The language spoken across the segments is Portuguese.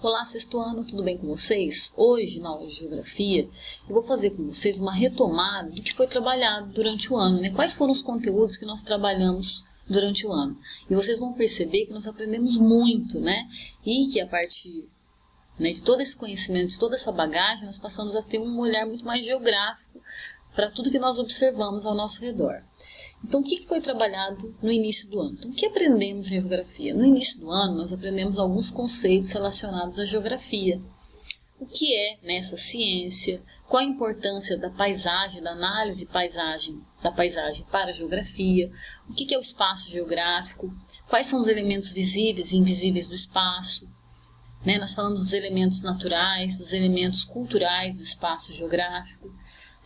Olá, sexto ano, tudo bem com vocês? Hoje, na aula de Geografia, eu vou fazer com vocês uma retomada do que foi trabalhado durante o ano, né? Quais foram os conteúdos que nós trabalhamos durante o ano. E vocês vão perceber que nós aprendemos muito, né? E que a partir de todo esse conhecimento, de toda essa bagagem, nós passamos a ter um olhar muito mais geográfico para tudo que nós observamos ao nosso redor. Então, o que foi trabalhado no início do ano? Então, o que aprendemos em geografia? No início do ano, nós aprendemos alguns conceitos relacionados à geografia. O que é essa ciência? Qual a importância da paisagem, da análise da paisagem para a geografia? O que é o espaço geográfico? Quais são os elementos visíveis e invisíveis do espaço? Nós falamos dos elementos naturais, dos elementos culturais do espaço geográfico.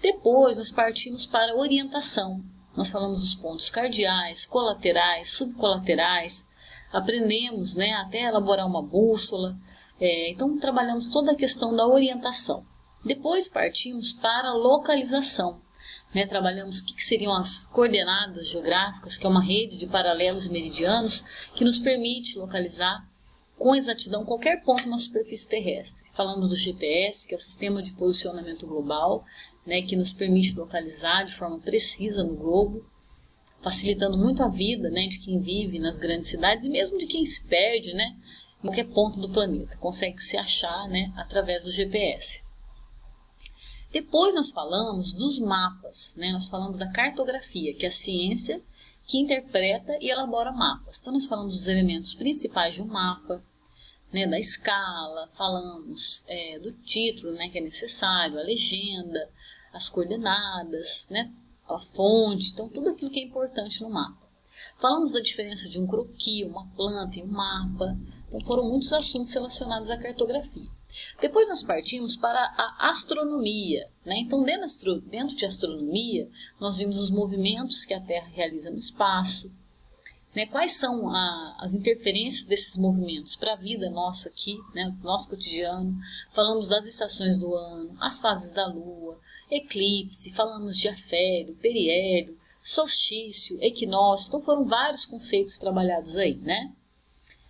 Depois, nós partimos para a orientação. Nós falamos dos pontos cardeais, colaterais, subcolaterais, aprendemos até elaborar uma bússola, então trabalhamos toda a questão da orientação. Depois partimos para a localização, trabalhamos o que seriam as coordenadas geográficas, que é uma rede de paralelos e meridianos que nos permite localizar com exatidão qualquer ponto na superfície terrestre. Falamos do GPS, que é o Sistema de Posicionamento Global, que nos permite localizar de forma precisa no globo, facilitando muito a vida de quem vive nas grandes cidades e mesmo de quem se perde em qualquer ponto do planeta, consegue se achar através do GPS. Depois nós falamos dos mapas, nós falamos da cartografia, que é a ciência que interpreta e elabora mapas. Então nós falamos dos elementos principais de um mapa, da escala, falamos do título que é necessário, a legenda, as coordenadas, a fonte, então tudo aquilo que é importante no mapa. Falamos da diferença de um croquis, uma planta e um mapa, então foram muitos assuntos relacionados à cartografia. Depois nós partimos para a astronomia, então dentro de astronomia nós vimos os movimentos que a Terra realiza no espaço, quais são as interferências desses movimentos para a vida nossa aqui, nosso cotidiano. Falamos das estações do ano, as fases da Lua, eclipse, falamos de afélio, periélio, solstício, equinócio, então foram vários conceitos trabalhados aí,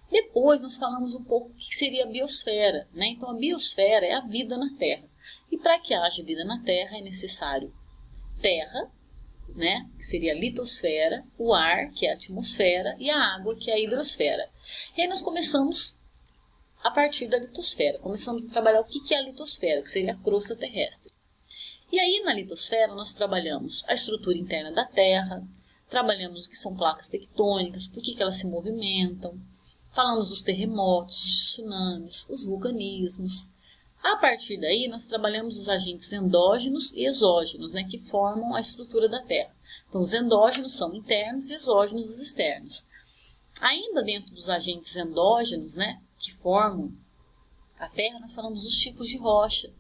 Depois nós falamos um pouco o que seria a biosfera, Então a biosfera é a vida na Terra. E para que haja vida na Terra é necessário terra, que seria a litosfera, o ar, que é a atmosfera, e a água, que é a hidrosfera. E aí nós começamos a partir da litosfera, começamos a trabalhar o que é a litosfera, que seria a crosta terrestre. E aí na litosfera nós trabalhamos a estrutura interna da Terra, trabalhamos o que são placas tectônicas, por que elas se movimentam, falamos dos terremotos, dos tsunamis, os vulcanismos. A partir daí nós trabalhamos os agentes endógenos e exógenos, que formam a estrutura da Terra. Então os endógenos são internos e exógenos os externos. Ainda dentro dos agentes endógenos, que formam a Terra, nós falamos dos tipos de rocha.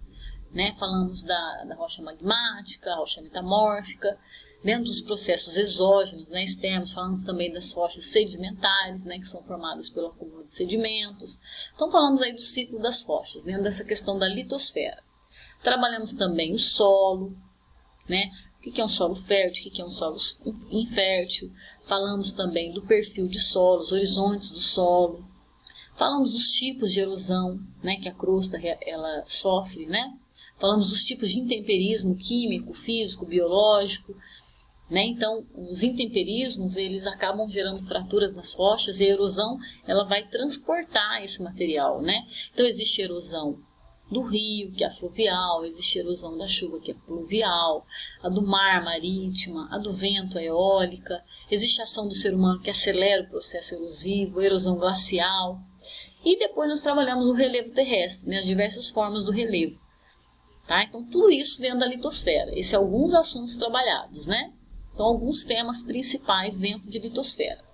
Falamos da rocha magmática, rocha metamórfica. Dentro dos processos exógenos, externos, falamos também das rochas sedimentares, que são formadas pelo acúmulo de sedimentos. Então falamos aí do ciclo das rochas, dentro dessa questão da litosfera. Trabalhamos também o solo, o que é um solo fértil, o que é um solo infértil. Falamos também do perfil de solos, horizontes do solo. Falamos dos tipos de erosão, que a crosta ela sofre, Falamos dos tipos de intemperismo químico, físico, biológico. Então, os intemperismos, eles acabam gerando fraturas nas rochas e a erosão ela vai transportar esse material. Então, existe erosão do rio, que é a fluvial, existe erosão da chuva, que é pluvial, a do mar, marítima, a do vento, a eólica, existe a ação do ser humano, que acelera o processo erosivo, a erosão glacial. E depois nós trabalhamos o relevo terrestre, as diversas formas do relevo. Então, tudo isso dentro da litosfera. Esses são alguns assuntos trabalhados, Então, alguns temas principais dentro de litosfera.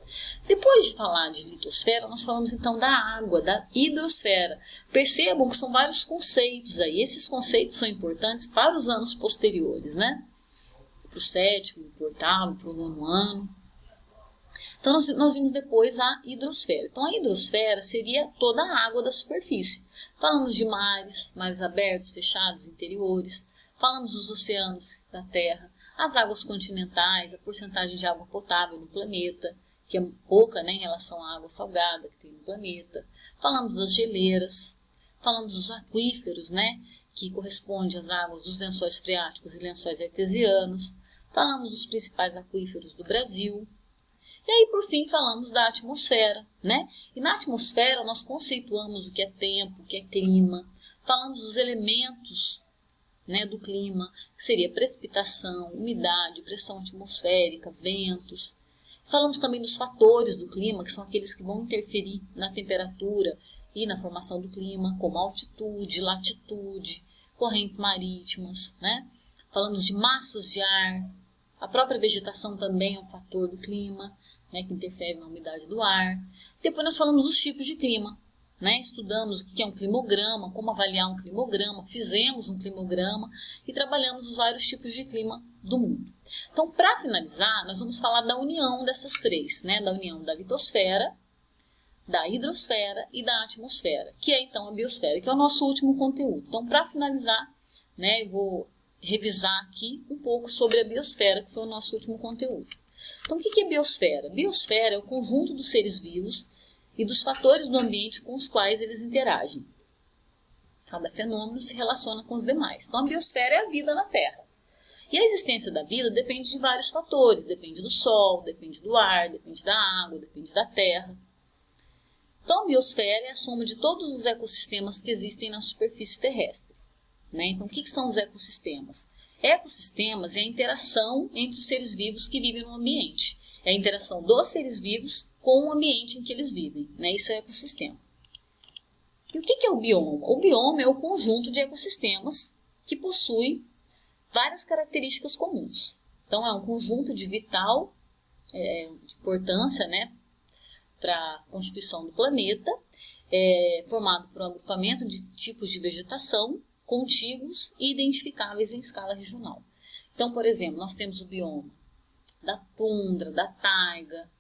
Depois de falar de litosfera, nós falamos então da água, da hidrosfera. Percebam que são vários conceitos aí. Esses conceitos são importantes para os anos posteriores, Para o sétimo, para o oitavo, para o nono ano. Então, nós vimos depois a hidrosfera. Então, a hidrosfera seria toda a água da superfície. Falamos de mares abertos, fechados, interiores. Falamos dos oceanos da Terra, as águas continentais, a porcentagem de água potável no planeta, que é pouca em relação à água salgada que tem no planeta. Falamos das geleiras. Falamos dos aquíferos, né, que corresponde às águas dos lençóis freáticos e lençóis artesianos. Falamos dos principais aquíferos do Brasil. E aí, por fim, falamos da atmosfera, né? E na atmosfera nós conceituamos o que é tempo, o que é clima. Falamos dos elementos, né, do clima, que seria precipitação, umidade, pressão atmosférica, ventos. Falamos também dos fatores do clima, que são aqueles que vão interferir na temperatura e na formação do clima, como altitude, latitude, correntes marítimas, né? Falamos de massas de ar, a própria vegetação também é um fator do clima, né, que interfere na umidade do ar. Depois nós falamos dos tipos de clima, né? Estudamos o que é um climograma, como avaliar um climograma, fizemos um climograma e trabalhamos os vários tipos de clima do mundo. Então, para finalizar, nós vamos falar da união dessas três, né? Da união da litosfera, da hidrosfera e da atmosfera, que é então a biosfera, que é o nosso último conteúdo. Então, para finalizar, né, eu vou revisar aqui um pouco sobre a biosfera, que foi o nosso último conteúdo. Então, o que é biosfera? Biosfera é o conjunto dos seres vivos e dos fatores do ambiente com os quais eles interagem. Cada fenômeno se relaciona com os demais. Então, a biosfera é a vida na Terra. E a existência da vida depende de vários fatores. Depende do Sol, depende do ar, depende da água, depende da terra. Então, a biosfera é a soma de todos os ecossistemas que existem na superfície terrestre, né? Então, o que são os ecossistemas? Ecossistemas é a interação entre os seres vivos que vivem no ambiente. É a interação dos seres vivos com o ambiente em que eles vivem, né? Isso é ecossistema. E o que é o bioma? O bioma é o conjunto de ecossistemas que possui várias características comuns. Então, é um conjunto de vital de importância, né, para a constituição do planeta, formado por um agrupamento de tipos de vegetação contíguos e identificáveis em escala regional. Então, por exemplo, nós temos o bioma da tundra, da taiga,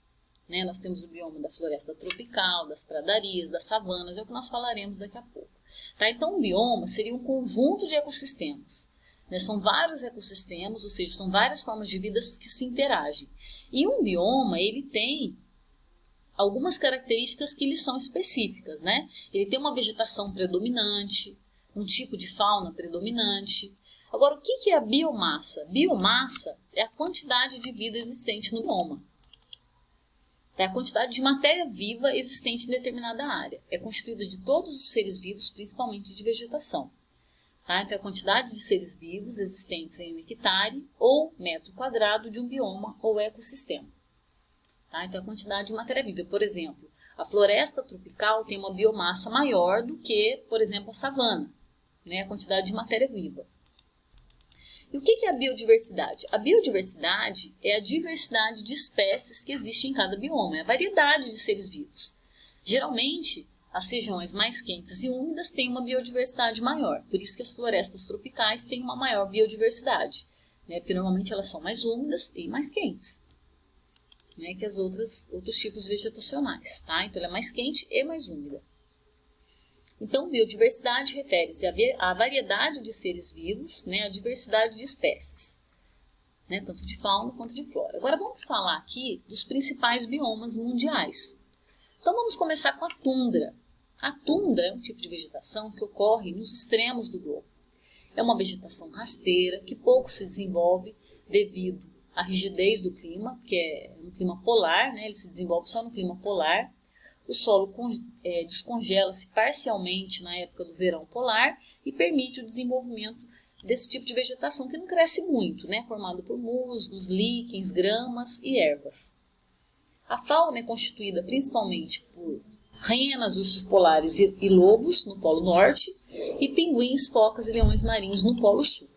né? Nós temos o bioma da floresta tropical, das pradarias, das savanas, é o que nós falaremos daqui a pouco. Tá? Então, um bioma seria um conjunto de ecossistemas. Né? São vários ecossistemas, ou seja, são várias formas de vida que se interagem. E um bioma, ele tem algumas características que lhe são específicas, né? Ele tem uma vegetação predominante, um tipo de fauna predominante. Agora, o que é a biomassa? Biomassa é a quantidade de vida existente no bioma. É a quantidade de matéria viva existente em determinada área. É constituída de todos os seres vivos, principalmente de vegetação. Tá? Então, é a quantidade de seres vivos existentes em um hectare ou metro quadrado de um bioma ou ecossistema. Tá? Então, a quantidade de matéria viva. Por exemplo, a floresta tropical tem uma biomassa maior do que, por exemplo, a savana, né? A quantidade de matéria viva. E o que é a biodiversidade? A biodiversidade é a diversidade de espécies que existe em cada bioma, é a variedade de seres vivos. Geralmente, as regiões mais quentes e úmidas têm uma biodiversidade maior, por isso que as florestas tropicais têm uma maior biodiversidade, né? Porque normalmente elas são mais úmidas e mais quentes, né, que outros tipos vegetacionais. Tá? Então, ela é mais quente e mais úmida. Então, biodiversidade refere-se à variedade de seres vivos, né, à diversidade de espécies, né, tanto de fauna quanto de flora. Agora, vamos falar aqui dos principais biomas mundiais. Então, vamos começar com a tundra. A tundra é um tipo de vegetação que ocorre nos extremos do globo. É uma vegetação rasteira que pouco se desenvolve devido a rigidez do clima, que é um clima polar, né? Ele se desenvolve só no clima polar. O solo descongela-se parcialmente na época do verão polar e permite o desenvolvimento desse tipo de vegetação que não cresce muito, né? Formado por musgos, líquens, gramas e ervas. A fauna é constituída principalmente por renas, ursos polares e lobos no Polo Norte e pinguins, focas e leões marinhos no Polo Sul.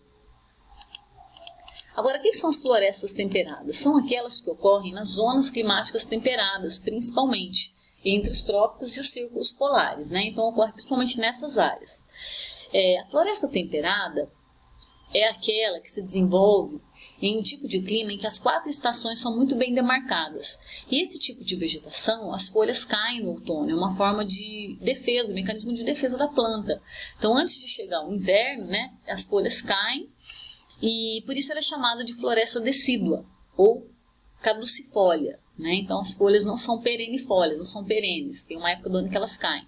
Agora, o que são as florestas temperadas? São aquelas que ocorrem nas zonas climáticas temperadas, principalmente entre os trópicos e os círculos polares, né? Então, ocorre principalmente nessas áreas. A floresta temperada é aquela que se desenvolve em um tipo de clima em que as 4 estações são muito bem demarcadas. E esse tipo de vegetação, as folhas caem no outono, é uma forma de defesa, um mecanismo de defesa da planta. Então, antes de chegar o inverno, né, as folhas caem, e por isso ela é chamada de floresta decídua ou caducifólia, né? Então as folhas não são perennifólias, não são perenes, tem uma época do ano que elas caem.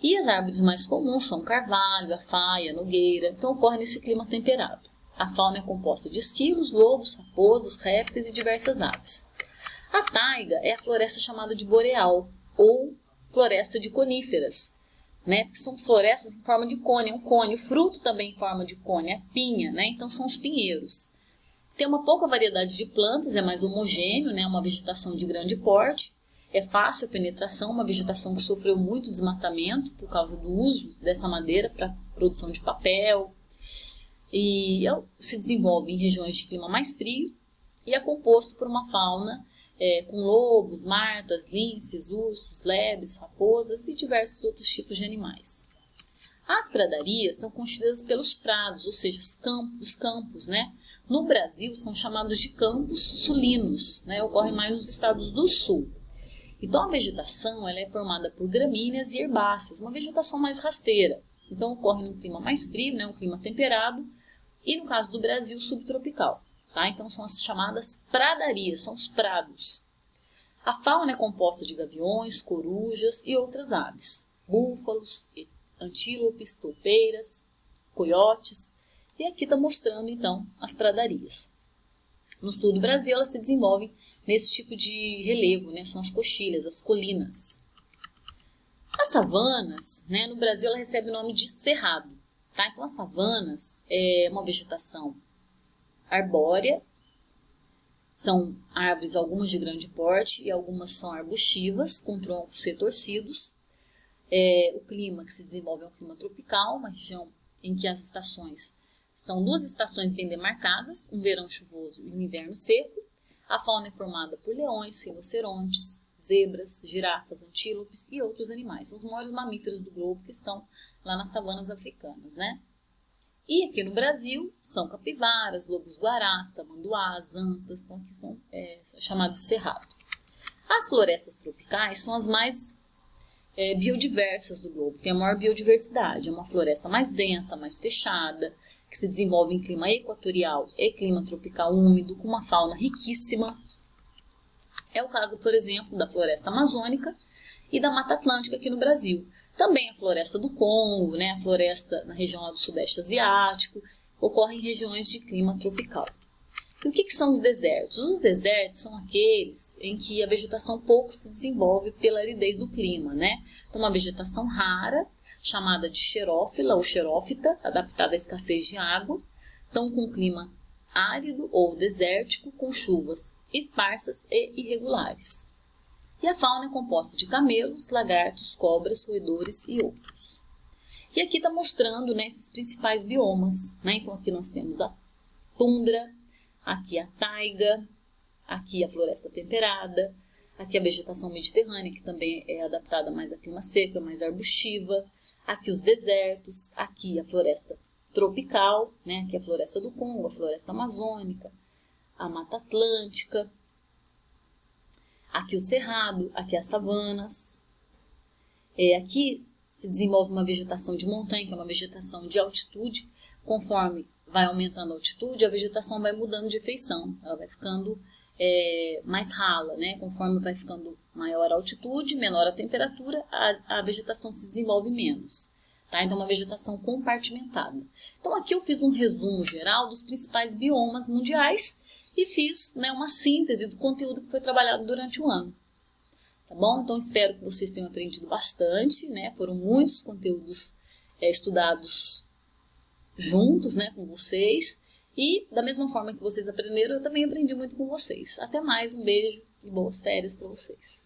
E as árvores mais comuns são o carvalho, a faia, a nogueira, então ocorre nesse clima temperado. A fauna é composta de esquilos, lobos, raposas, répteis e diversas aves. A taiga é a floresta chamada de boreal, ou floresta de coníferas, né? Porque são florestas em forma de cone, é um cone, o fruto também em forma de cone, a pinha, né? Então são os pinheiros. Tem uma pouca variedade de plantas, é mais homogêneo, né? Uma vegetação de grande porte, é fácil a penetração, uma vegetação que sofreu muito desmatamento por causa do uso dessa madeira para produção de papel, e se desenvolve em regiões de clima mais frio e é composto por uma fauna com lobos, martas, linces, ursos, lebres, raposas e diversos outros tipos de animais. As pradarias são constituídas pelos prados, ou seja, os campos, né? No Brasil são chamados de campos sulinos, né? Ocorrem mais nos estados do sul. Então a vegetação ela é formada por gramíneas e herbáceas, uma vegetação mais rasteira. Então ocorre num clima mais frio, né? Um clima temperado, e no caso do Brasil, subtropical. Tá? Então são as chamadas pradarias, são os prados. A fauna é composta de gaviões, corujas e outras aves, búfalos, antílopes, toupeiras, coiotes, e aqui está mostrando então as pradarias. No sul do Brasil elas se desenvolvem nesse tipo de relevo, né? São as coxilhas, as colinas. As savanas, né? No Brasil ela recebe o nome de cerrado. Tá? Então as savanas é uma vegetação arbórea, são árvores, algumas de grande porte e algumas são arbustivas, com troncos retorcidos. O clima que se desenvolve é um clima tropical, uma região em que as estações são duas estações bem demarcadas, um verão chuvoso e um inverno seco. A fauna é formada por leões, rinocerontes, zebras, girafas, antílopes e outros animais. São os maiores mamíferos do globo que estão lá nas savanas africanas, né? E aqui no Brasil são capivaras, lobos-guarás, tamanduás, antas, então aqui são chamados de cerrado. As florestas tropicais são as mais biodiversas do globo, tem a maior biodiversidade, é uma floresta mais densa, mais fechada, que se desenvolve em clima equatorial e clima tropical úmido, com uma fauna riquíssima. É o caso, por exemplo, da floresta amazônica e da Mata Atlântica aqui no Brasil. Também a floresta do Congo, né, a floresta na região lá do Sudeste Asiático, ocorre em regiões de clima tropical. E o que são os desertos? Os desertos são aqueles em que a vegetação pouco se desenvolve pela aridez do clima, né? Então, uma vegetação rara, chamada de xerófila ou xerófita, adaptada à escassez de água, então com clima árido ou desértico, com chuvas esparsas e irregulares. E a fauna é composta de camelos, lagartos, cobras, roedores e outros. E aqui está mostrando, né, esses principais biomas, né? Então aqui nós temos a tundra, aqui a taiga, aqui a floresta temperada, aqui a vegetação mediterrânea, que também é adaptada mais a clima seco, mais arbustiva, aqui os desertos, aqui a floresta tropical, né? Aqui a floresta do Congo, a floresta amazônica, a Mata Atlântica, aqui o cerrado, aqui as savanas. Aqui se desenvolve uma vegetação de montanha, que é uma vegetação de altitude. Conforme vai aumentando a altitude, a vegetação vai mudando de feição, ela vai ficando mais rala, né? Conforme vai ficando maior a altitude, menor a temperatura, a vegetação se desenvolve menos. Tá? Então, uma vegetação compartimentada. Então, aqui eu fiz um resumo geral dos principais biomas mundiais e fiz, né, uma síntese do conteúdo que foi trabalhado durante o ano. Tá bom? Então, espero que vocês tenham aprendido bastante, né? Foram muitos conteúdos estudados juntos, né, com vocês. E, da mesma forma que vocês aprenderam, eu também aprendi muito com vocês. Até mais, um beijo e boas férias para vocês.